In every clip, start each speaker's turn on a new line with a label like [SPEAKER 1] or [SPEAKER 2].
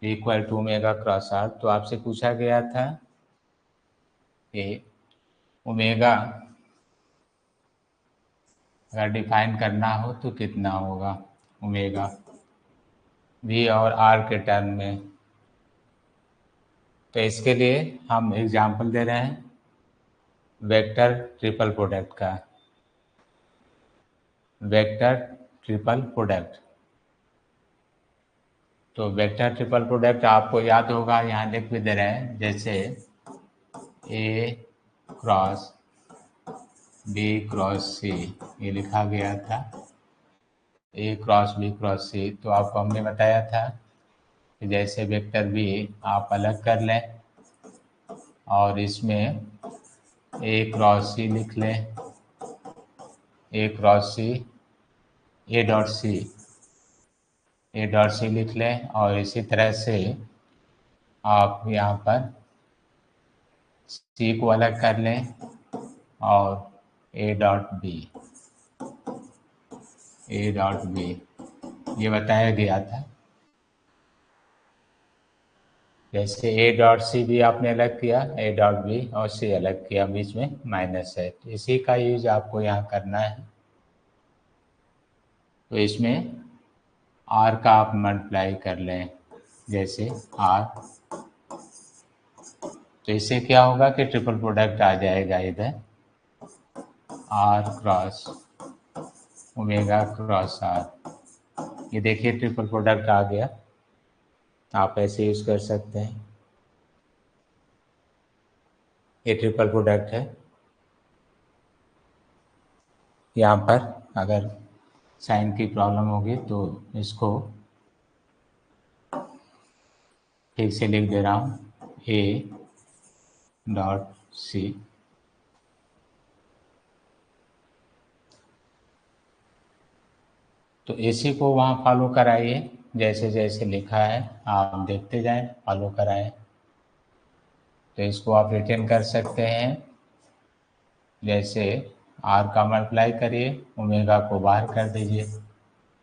[SPEAKER 1] Equal to omega cross R. तो आपसे पूछा गया था कि ओमेगा अगर डिफाइन करना हो तो कितना होगा ओमेगा वी और आर के टर्म में। तो इसके लिए हम एग्जाम्पल दे रहे हैं वेक्टर ट्रिपल प्रोडक्ट का। वेक्टर ट्रिपल प्रोडक्ट, तो वेक्टर ट्रिपल प्रोडक्ट आपको याद होगा, यहाँ लिख भी दे रहे हैं, जैसे ए क्रॉस बी क्रॉस सी ये लिखा गया था, ए क्रॉस बी क्रॉस सी। तो आपको हमने बताया था कि जैसे वेक्टर बी आप अलग कर लें और इसमें ए क्रॉस सी लिख लें, A cross C A dot C, A dot C लिख लें, और इसी तरह से आप यहाँ पर सी को अलग कर लें और A dot B, A dot B ये बताया गया था। जैसे ए डॉट सी भी आपने अलग किया, ए डॉट बी और सी अलग किया, बीच में माइनस है, तो इसी का यूज आपको यहाँ करना है। तो इसमें आर का आप मल्टीप्लाई कर लें, जैसे आर, तो इससे क्या होगा कि ट्रिपल प्रोडक्ट आ जाएगा इधर, R cross omega cross R. ये देखिए ट्रिपल प्रोडक्ट आ गया, आप ऐसे यूज कर सकते हैं। ये ट्रिपल प्रोडक्ट है। यहाँ पर अगर साइन की प्रॉब्लम होगी तो इसको ठीक से लिख दे रहा हूँ, ए डॉट सी, तो इसी को वहाँ फॉलो कराइए, जैसे जैसे लिखा है आप देखते जाएं, फॉलो कराएं। तो इसको आप रिटर्न कर सकते हैं, जैसे आर का मल्टीप्लाई करिए, ओमेगा को बाहर कर दीजिए,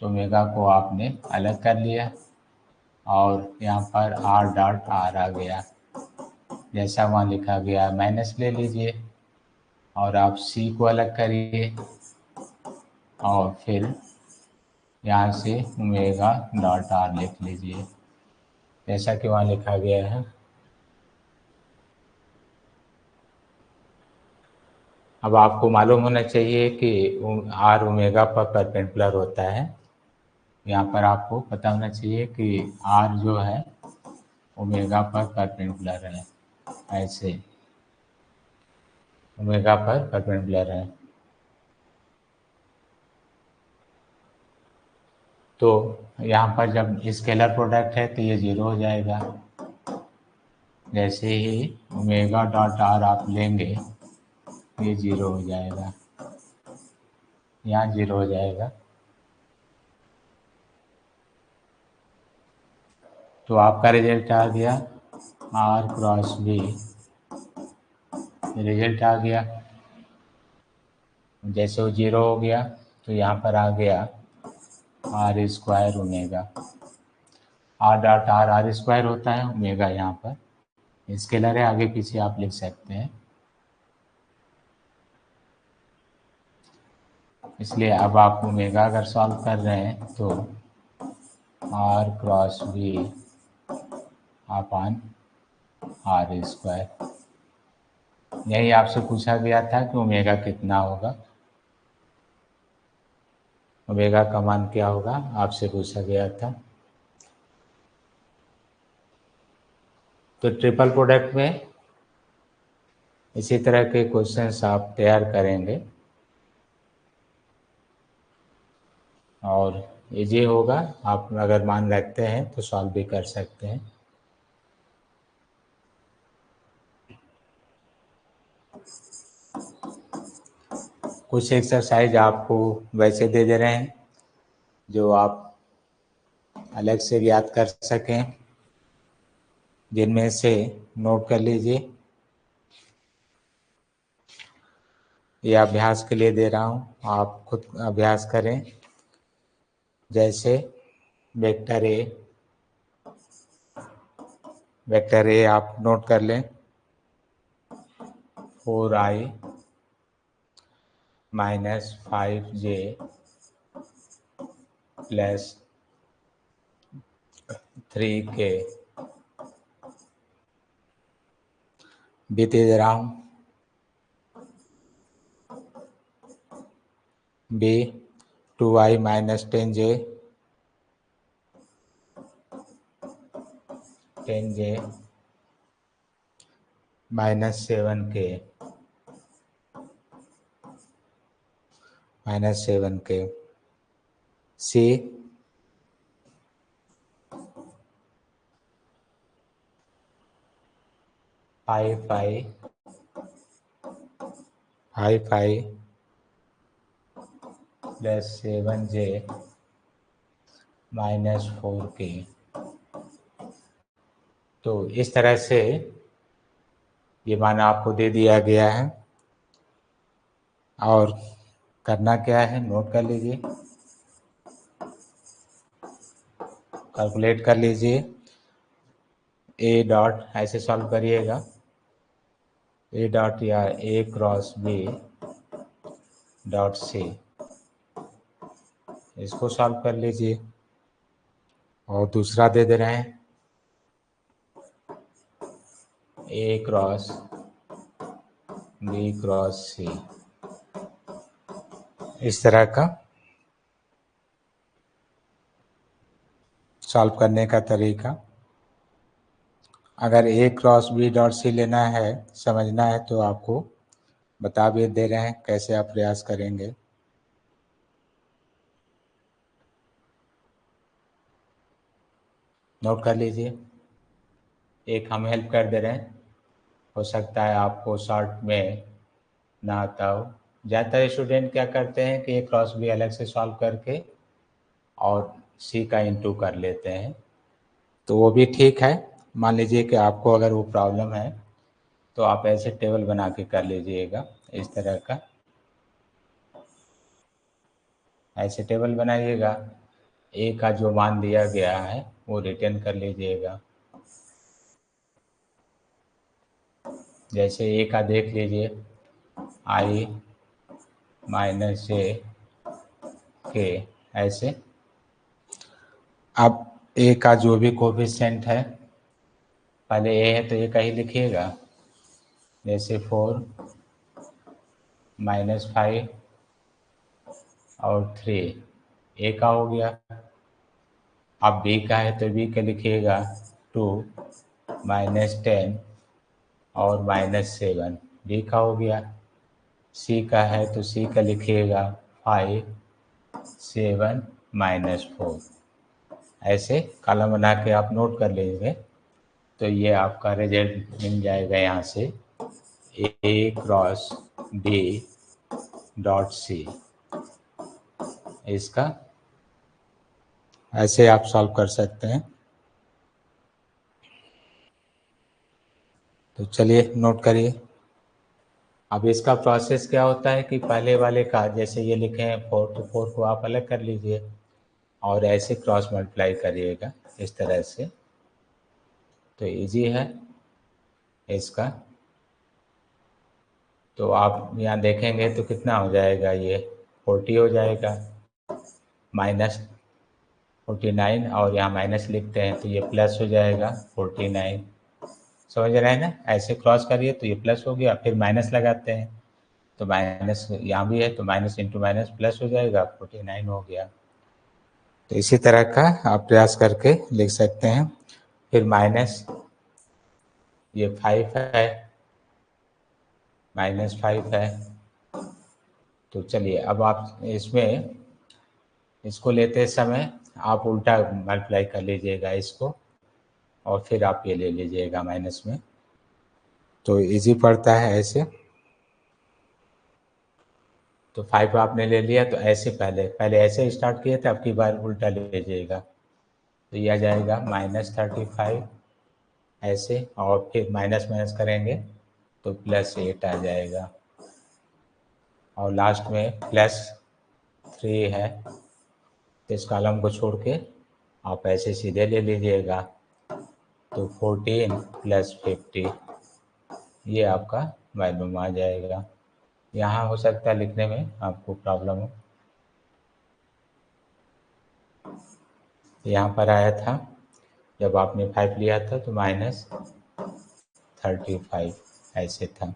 [SPEAKER 1] तो ओमेगा को आपने अलग कर लिया और यहाँ पर आर डॉट आर आ गया, जैसा वहाँ लिखा गया, माइनस ले लीजिए और आप सी को अलग करिए और फिर यहाँ से ओमेगा डॉट आर लिख लीजिए, जैसा कि वहाँ लिखा गया है। अब आपको मालूम होना चाहिए कि आर ओमेगा पर परपेंडिकुलर होता है। यहाँ पर आपको पता होना चाहिए कि आर जो है ओमेगा पर परपेंडिकुलर है, ऐसे ओमेगा पर परपेंडिकुलर है। तो यहाँ पर जब स्केलर प्रोडक्ट है तो ये जीरो हो जाएगा, जैसे ही ओमेगा डॉट आर आप लेंगे ये जीरो हो जाएगा, यहाँ जीरो हो जाएगा। तो आपका रिजल्ट आ गया आर क्रॉस बी, रिजल्ट आ गया। जैसे वो जीरो हो गया तो यहाँ पर आ गया R square omega, R dot R R square होता है, ओमेगा यहाँ पर स्केलर है, आगे पीछे आप लिख सकते हैं। इसलिए अब आप ओमेगा अगर सॉल्व कर रहे हैं तो R cross B upon R square, यही आपसे पूछा गया था कि ओमेगा कितना होगा, ओमेगा का मान क्या होगा आपसे पूछा गया था। तो ट्रिपल प्रोडक्ट में इसी तरह के क्वेश्चंस आप तैयार करेंगे और इजी होगा, आप अगर मान रखते हैं तो सॉल्व भी कर सकते हैं। कुछ एक्सरसाइज आपको वैसे दे रहे हैं जो आप अलग से याद कर सकें, जिनमें से नोट कर लीजिए, ये अभ्यास के लिए दे रहा हूँ, आप खुद अभ्यास करें। जैसे वेक्टर ए वेक्टर ए आप नोट कर लें, 4i minus 5j plus 3k। B तेज रहा हूँ। B 2i minus 10j minus 7k C 5i plus 7j minus 4k। तो इस तरह से ये मान आपको दे दिया गया है, और करना क्या है नोट कर लीजिए, कैलकुलेट कर लीजिए। ए डॉट ऐसे सॉल्व करिएगा, ए डॉट या ए क्रॉस बी डॉट सी, इसको सॉल्व कर लीजिए। और दूसरा दे दे रहे हैं ए क्रॉस बी क्रॉस सी, इस तरह का सॉल्व करने का तरीका। अगर ए क्रॉस बी डॉट सी लेना है, समझना है, तो आपको बता भी दे रहे हैं कैसे आप प्रयास करेंगे। नोट कर लीजिए, एक हम हेल्प कर दे रहे हैं, हो सकता है आपको शॉर्ट में ना आता हो। ज़्यादातर स्टूडेंट क्या करते हैं कि ए क्रॉस बी अलग से सॉल्व करके और सी का इंटू कर लेते हैं, तो वो भी ठीक है। मान लीजिए कि आपको अगर वो प्रॉब्लम है तो आप ऐसे टेबल बना के कर लीजिएगा, इस तरह का ऐसे टेबल बनाइएगा। ए का जो मान दिया गया है वो रिटर्न कर लीजिएगा। जैसे ए का देख लीजिए, आई माइनस जे के, ऐसे। अब ए का जो भी कोफिशिएंट है, पहले ए है तो ए का ही लिखिएगा, जैसे 4 माइनस 5 और 3, ए का हो गया। अब बी का है तो बी का लिखिएगा 2 माइनस 10 और माइनस 7, बी का हो गया। सी का है तो सी का लिखिएगा 5 7 माइनस 4, ऐसे कॉलम बना के आप नोट कर लीजिए। तो ये आपका रिजल्ट मिल जाएगा यहाँ से, ए क्रॉस बी डॉट सी, इसका ऐसे आप सॉल्व कर सकते हैं। तो चलिए नोट करिए। अब इसका प्रोसेस क्या होता है कि पहले वाले का जैसे ये लिखे हैं 4, तो 4 को आप अलग कर लीजिए और ऐसे क्रॉस मल्टीप्लाई करिएगा इस तरह से, तो इजी है इसका। तो आप यहाँ देखेंगे तो कितना हो जाएगा, ये 40 हो जाएगा, माइनस 49, और यहाँ माइनस लिखते हैं तो ये प्लस हो जाएगा 49। समझ रहे हैं ना, ऐसे क्रॉस करिए तो ये प्लस हो गया, फिर माइनस लगाते हैं तो माइनस यहाँ भी है तो माइनस इंटू माइनस प्लस हो जाएगा, 49 हो गया। तो इसी तरह का आप प्रयास करके लिख सकते हैं। फिर माइनस ये 5 है, -5 है। तो चलिए अब आप इसमें इसको लेते समय आप उल्टा मल्टीप्लाई कर लीजिएगा इसको, और फिर आप ये ले लीजिएगा माइनस में, तो इजी पड़ता है ऐसे। तो 5 आपने ले लिया, तो ऐसे पहले ऐसे स्टार्ट किए थे, अब की बार उल्टा ले लीजिएगा, तो यह आ जाएगा -35 ऐसे, और फिर माइनस माइनस करेंगे तो +8 आ जाएगा, और लास्ट में +3 है। तो इस कॉलम को छोड़ के आप ऐसे सीधे ले लीजिएगा, तो 14 + 50 ये आपका वैल्यूम आ जाएगा। यहाँ हो सकता है लिखने में आपको प्रॉब्लम हो। यहाँ पर आया था जब आपने 5 लिया था तो -35 ऐसे था।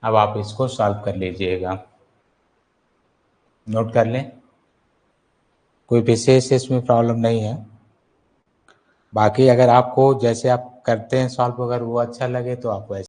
[SPEAKER 1] अब आप इसको सॉल्व कर लीजिएगा, नोट कर लें। कोई विशेष इसमें प्रॉब्लम नहीं है। बाकी अगर आपको जैसे आप करते हैं सॉल्व, अगर वो अच्छा लगे तो आप वैसे